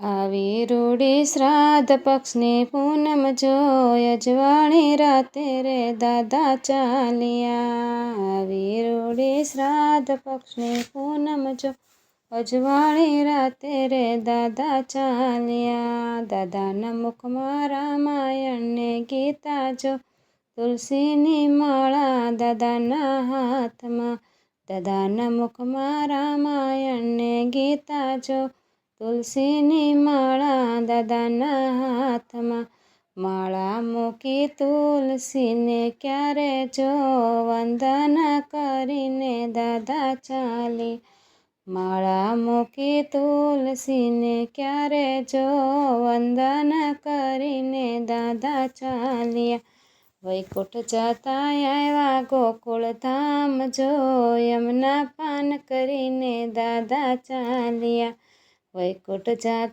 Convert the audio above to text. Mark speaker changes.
Speaker 1: આવી રૂડી શ્રાદ્ધ પક્ષની પૂનમ જોઈ અજવાળી રાતે રે દાદા ચાલ્યા. આવી રૂડી શ્રાદ્ધ પક્ષની પૂનમ જો અજવાળી રાતે રે દાદા ચાલ્યા. દાદાના મુખમાં રામાયણ ને ગીતા જો તુલસીની માળા દાદાના હાથમાં. દાદાના મુખમાં રામાયણ ને ગીતા જો તુલસીની માળા દાદાના હાથમાં. માળા મૂકી તુલસીને ક્યારે જો વંદના કરીને દાદા ચાલી. માળા મૂકી તુલસીને ક્યારે જો વંદના કરીને દાદા ચાલ્યા. વૈકુંઠ જતા આવ્યા ગોકુળ ધામ જો યમુના પાન કરીને દાદા ચાલ્યા. વૈકુંઠ જતા